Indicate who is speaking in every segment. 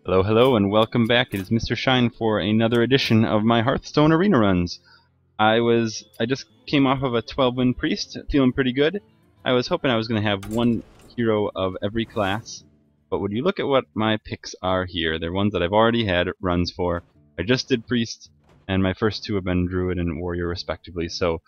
Speaker 1: Hello, hello, and welcome back. It is MrShine for another edition of my Hearthstone arena runs. I just came off of a 12-win priest, feeling pretty good. I was hoping I was going to have one hero of every class, but when you look at what my picks are here, they're ones that I've already had runs for. I just did priest, and my first two have been druid and warrior respectively. So,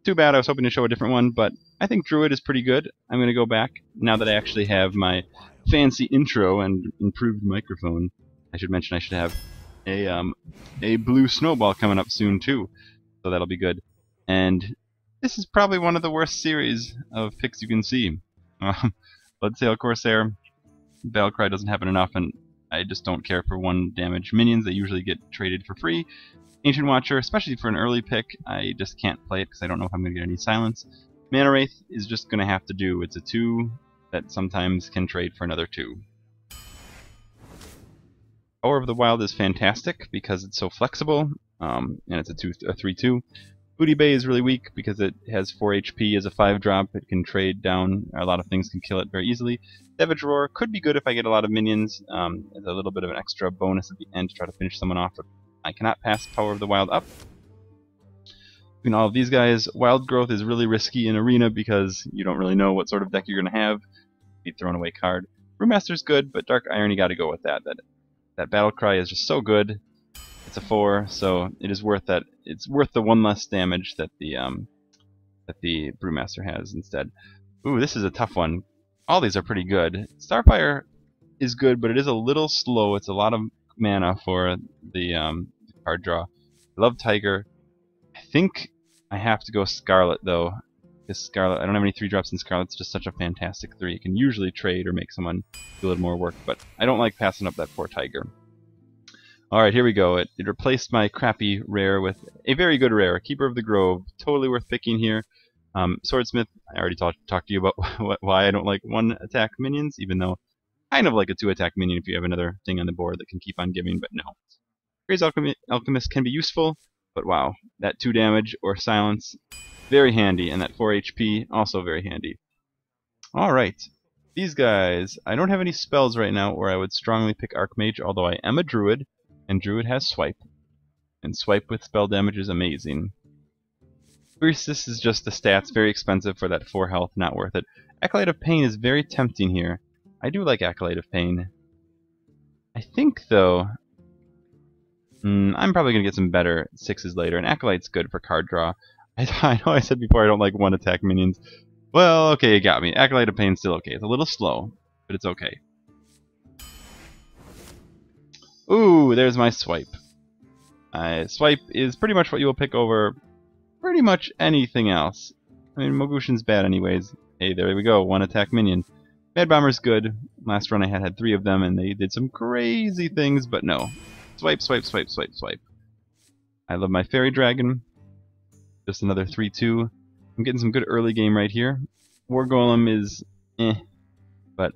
Speaker 1: too bad. I was hoping to show a different one, but I think druid is pretty good. I'm going to go back now that I actually have my fancy intro and improved microphone. I should mention I should have a blue snowball coming up soon too, so that'll be good. And this is probably one of the worst series of picks you can see. Bloodsail Corsair, Battlecry doesn't happen enough, and I just don't care for 1 damage minions. They usually get traded for free. Ancient Watcher, especially for an early pick, I just can't play it because I don't know if I'm going to get any silence. Mana Wraith is just going to have to do. It's a 2 that sometimes can trade for another 2. Power of the Wild is fantastic because it's so flexible, and it's a 3/2. Booty Bay is really weak because it has 4 HP as a 5-drop. It can trade down. A lot of things can kill it very easily. Savage Roar could be good if I get a lot of minions. It's a little bit of an extra bonus at the end to try to finish someone off. But I cannot pass Power of the Wild up. Between all of these guys, Wild Growth is really risky in Arena because you don't really know what sort of deck you're going to have. Be thrown away card. Brewmaster's good, but Dark Iron, you got to go with that. That Battle Cry is just so good. It's a 4, so it is worth that. It's worth the 1 less damage that the Brewmaster has instead. Ooh, this is a tough one. All these are pretty good. Starfire is good, but it is a little slow. It's a lot of mana for the card draw. I love Tiger. I think I have to go Scarlet though. Because Scarlet, I don't have any 3-drops in Scarlet. It's just such a fantastic 3. It can usually trade or make someone do a little more work, but I don't like passing up that poor Tiger. Alright, here we go. It replaced my crappy rare with a very good rare. Keeper of the Grove. Totally worth picking here. Swordsmith, I already talked to you about why I don't like 1-attack minions, even though I kind of like a 2-attack minion if you have another thing on the board that can keep on giving, but no. Crazy Alchemist can be useful, but wow. That 2 damage or silence, very handy, and that 4 HP, also very handy. Alright, these guys, I don't have any spells right now where I would strongly pick Archmage, although I am a Druid, and Druid has Swipe. And Swipe with spell damage is amazing. Priestess is just the stats, very expensive for that 4 health, not worth it. Acolyte of Pain is very tempting here. I do like Acolyte of Pain. I think, though, I'm probably going to get some better 6s later, and Acolyte's good for card draw. I know I said before I don't like 1-attack minions. Well, okay, you got me. Acolyte of Pain's still okay. It's a little slow, but it's okay. Ooh, there's my Swipe. Swipe is pretty much what you will pick over pretty much anything else. I mean, Mogushin's bad anyways. Hey, there we go, 1-attack minion. Mad Bomber's good. Last run I had 3 of them, and they did some crazy things, but no. Swipe, swipe, swipe, swipe, swipe. I love my Fairy Dragon. Just another 3/2. I'm getting some good early game right here. War Golem is but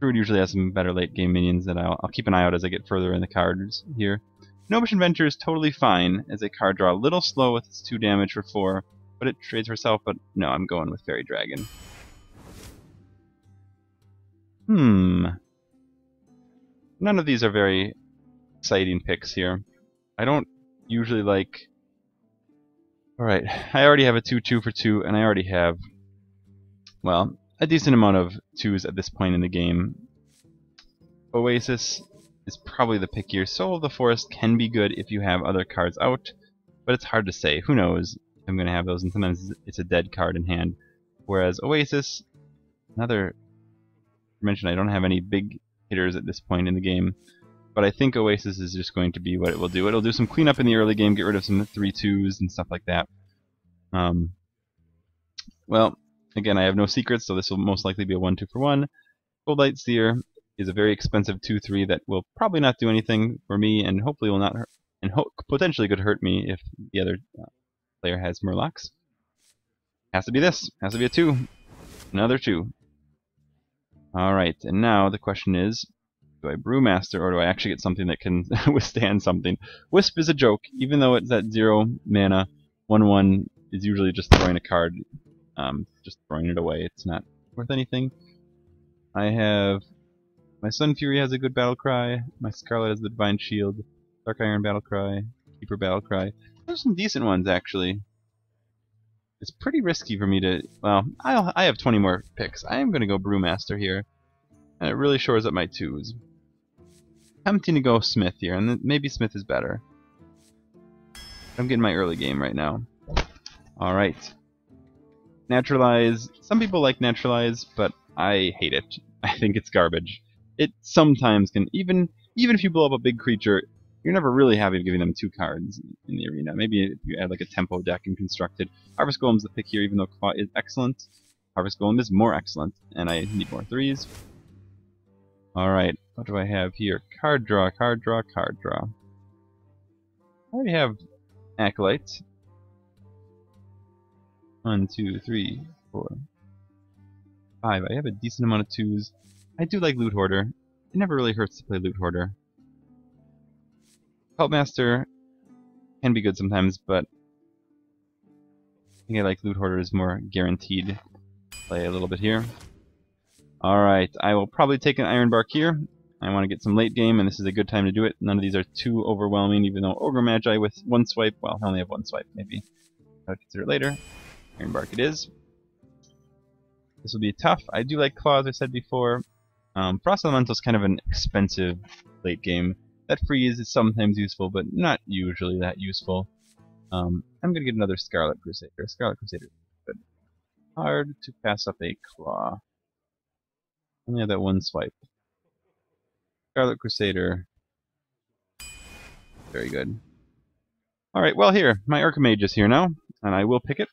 Speaker 1: Druid usually has some better late game minions that I'll keep an eye out as I get further in the cards here. Gnomish Adventure is totally fine as a card draw. A little slow with its 2 damage for 4, but it trades herself, but no, I'm going with Fairy Dragon. None of these are very exciting picks here. I don't usually like... Alright, I already have a 2/2 for 2, and I already have, well, a decent amount of 2s at this point in the game. Oasis is probably the pick here. Soul of the Forest can be good if you have other cards out, but it's hard to say. Who knows if I'm going to have those, and sometimes it's a dead card in hand. Whereas Oasis, another mention, I don't have any big hitters at this point in the game, but I think Oasis is just going to be what it will do. It'll do some cleanup in the early game, get rid of some 3/2s and stuff like that. Well, again, I have no secrets, so this will most likely be a 1/2 for 1. Goldlight Seer is a very expensive 2/3 that will probably not do anything for me, and hopefully will not hurt, and potentially could hurt me if the other player has Murlocs. Has to be this. Has to be a 2. Another 2. Alright, and now the question is, do I Brewmaster, or do I actually get something that can withstand something? Wisp is a joke. Even though it's at 0 mana, 1/1 is usually just throwing a card, just throwing it away. It's not worth anything. I have My Sun Fury has a good battle cry. My Scarlet has the Divine Shield. Dark Iron battle cry. Keeper battle cry. There's some decent ones actually. It's pretty risky for me to. Well, I have 20 more picks. I am going to go Brewmaster here, and it really shores up my 2s. I'm tempting to go Smith here, and maybe Smith is better. I'm getting my early game right now. All right. Naturalize. Some people like Naturalize, but I hate it. I think it's garbage. It sometimes can, even if you blow up a big creature, you're never really happy giving them 2 cards in the arena. Maybe if you add like a tempo deck and constructed. Harvest Golem's the pick here, even though Claw is excellent. Harvest Golem is more excellent, and I need more 3s. Alright, what do I have here? Card draw, card draw, card draw. I already have Acolyte. 1, 2, 3, 4, 5. I have a decent amount of 2s. I do like Loot Hoarder. It never really hurts to play Loot Hoarder. Cultmaster can be good sometimes, but I think I like Loot Hoarder is more guaranteed. Play a little bit here. Alright, I will probably take an Iron Bark here. I want to get some late game, and this is a good time to do it. None of these are too overwhelming, even though Ogre Magi with 1 swipe, well, I only have 1 swipe, maybe. I'll consider it later. Iron Bark it is. This will be tough. I do like Claw, as I said before. Frost Elemental is kind of an expensive late game. That freeze is sometimes useful, but not usually that useful. I'm going to get another Scarlet Crusader. Scarlet Crusader is good. Hard to pass up a Claw. Only have that 1 swipe. Scarlet Crusader. Very good. Alright, well here, my Archmage is here now, and I will pick it.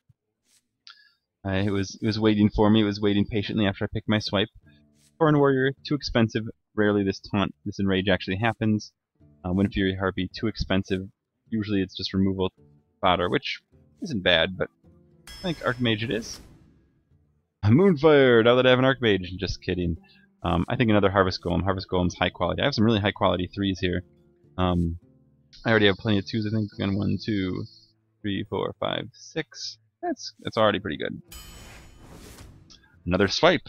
Speaker 1: It was waiting for me, it was waiting patiently after I picked my swipe. Foreign Warrior, too expensive. Rarely this Enrage actually happens. Wind Fury Harpy, too expensive. Usually it's just removal fodder, which isn't bad, but I think Archmage it is. Moonfire! Now that I have an Archmage. Just kidding. I think another Harvest Golem. Harvest Golem's high quality. I have some really high quality 3s here. I already have plenty of 2s, I think. Again, 1, 2, 3, 4, 5, 6. That's already pretty good. Another swipe.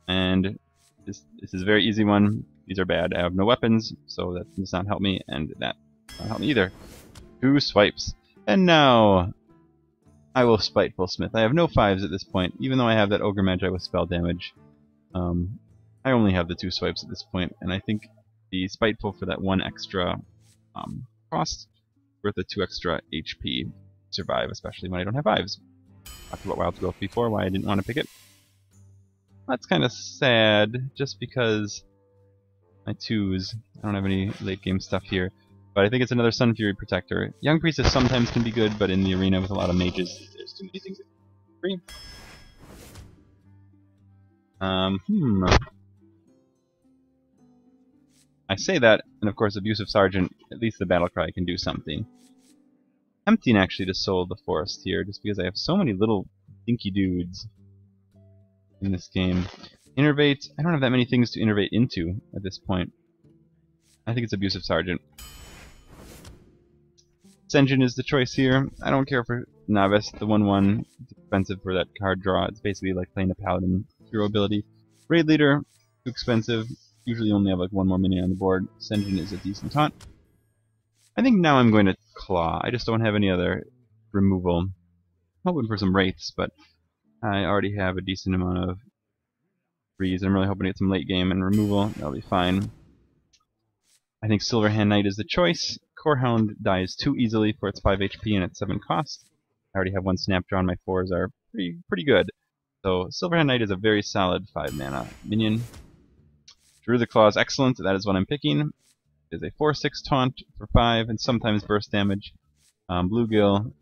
Speaker 1: And this is a very easy one. These are bad. I have no weapons, so that does not help me, and that does not help me either. 2 swipes. And now I will Spiteful Smith. I have no 5s at this point, even though I have that Ogre Magi with spell damage. I only have the 2 swipes at this point, and I think the Spiteful for that 1 extra cost worth the 2 extra HP. Survive, especially when I don't have 5s. Talked about Wild Growth before, why I didn't want to pick it. That's kind of sad, just because my 2s, I don't have any late game stuff here. But I think it's another Sun Fury Protector. Young Priestess sometimes can be good, but in the arena with a lot of mages, there's too many things that can be free. I say that, and of course Abusive Sergeant, at least the Battlecry can do something. Tempting actually to Soul the Forest here, just because I have so many little dinky dudes in this game. Innervate, I don't have that many things to innervate into at this point. I think it's Abusive Sergeant. Sen'jin is the choice here. I don't care for Novice, the 1/1. It's expensive for that card draw. It's basically like playing a Paladin hero ability. Raid Leader, too expensive. Usually only have like 1 more minion on the board. Sen'jin is a decent taunt. I think now I'm going to Claw. I just don't have any other removal. I'm hoping for some Wraiths, but I already have a decent amount of freeze. I'm really hoping to get some late game and removal. That'll be fine. I think Silverhand Knight is the choice. Corehound dies too easily for its 5 HP and its 7 cost. I already have 1 Snapjaw, and my 4s are pretty good. So Silverhand Knight is a very solid 5 mana minion. Druid Claw is excellent. That is what I'm picking. It is a 4/6 taunt for 5 and sometimes burst damage. Bluegill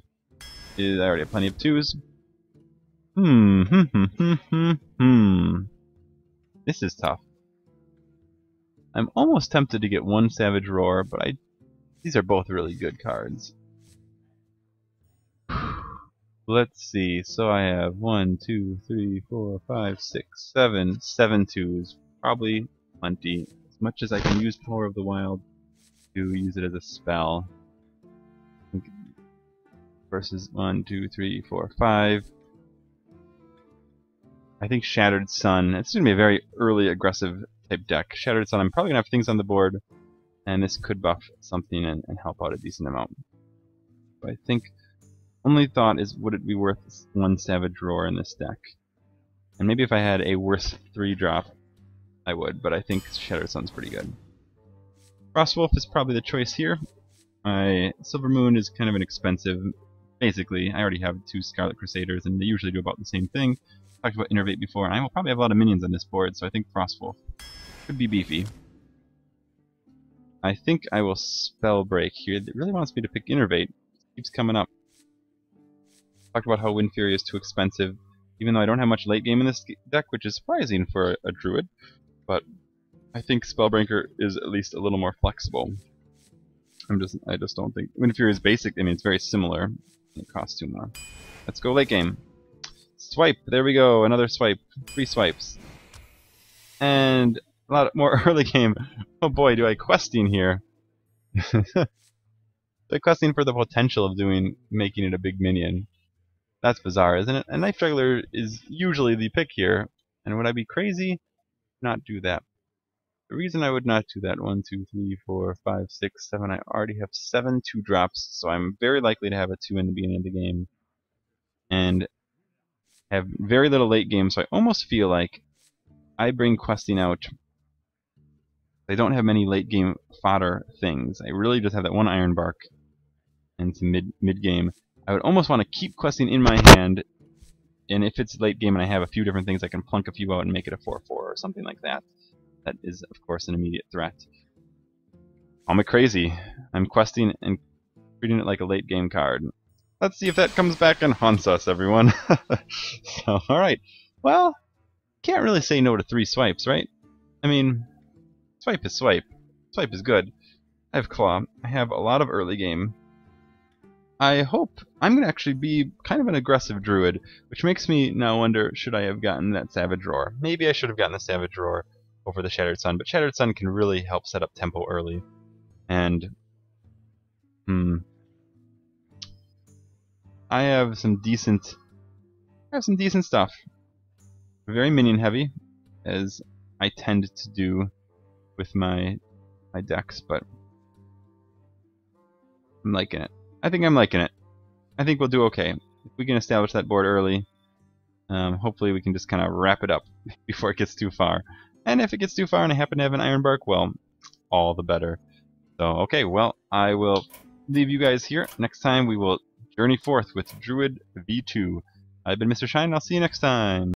Speaker 1: is I already have plenty of 2s. This is tough. I'm almost tempted to get 1 Savage Roar, but these are both really good cards. Let's see. So I have 1, 2, 3, 4, 5, 6, 7 2s. Probably plenty. As much as I can use Power of the Wild to use it as a spell. Versus 1, 2, 3, 4, 5. I think Shattered Sun. It's going to be a very early aggressive type deck. Shattered Sun, I'm probably going to have things on the board, and this could buff something and help out a decent amount. But I think, only thought is, would it be worth one Savage Roar in this deck? And maybe if I had a worse 3-drop, I would, but I think Shattered Sun's pretty good. Frostwolf is probably the choice here. My Silver Moon is kind of an expensive. Basically, I already have 2 Scarlet Crusaders, and they usually do about the same thing. Talked about Innervate before, and I will probably have a lot of minions on this board, so I think Frostwolf could be beefy. I think I will Spell Break here. It really wants me to pick Innervate. It keeps coming up. Talked about how Wind Fury is too expensive, even though I don't have much late game in this deck, which is surprising for a Druid. But I think Spellbreaker is at least a little more flexible. I just don't think Wind Fury is basic. I mean, it's very similar. It costs 2 more. Let's go late game. Swipe. There we go. Another swipe. 3 swipes. And a lot more early game. Oh boy, do I questing here. They're questing for the potential of making it a big minion. That's bizarre, isn't it? A Knife Juggler is usually the pick here. And would I be crazy? Not do that. The reason I would not do that, 1, 2, 3, 4, 5, 6, 7, I already have 7 2-drops, so I'm very likely to have a 2 in the beginning of the game. And have very little late game, so I almost feel like I bring questing out. I don't have many late game fodder things. I really just have that 1 Iron Bark and some mid game. I would almost want to keep questing in my hand, and if it's late game and I have a few different things, I can plunk a few out and make it a 4/4 or something like that. That is, of course, an immediate threat. Call me crazy. I'm questing and treating it like a late game card. Let's see if that comes back and haunts us, everyone. So, alright. Well, can't really say no to 3 swipes, right? I mean, swipe is swipe. Swipe is good. I have Claw. I have a lot of early game. I hope I'm going to actually be kind of an aggressive Druid, which makes me now wonder, should I have gotten that Savage Roar? Maybe I should have gotten the Savage Roar over the Shattered Sun, but Shattered Sun can really help set up tempo early. And I have some decent stuff. Very minion heavy, as I tend to do with my decks, but I'm liking it. I think I'm liking it. I think we'll do okay. If we can establish that board early, hopefully we can just kind of wrap it up before it gets too far. And if it gets too far and I happen to have an Iron Bark, well, all the better. So, okay, well, I will leave you guys here. Next time we will journey forth with Druid V2. I've been MrShine, and I'll see you next time.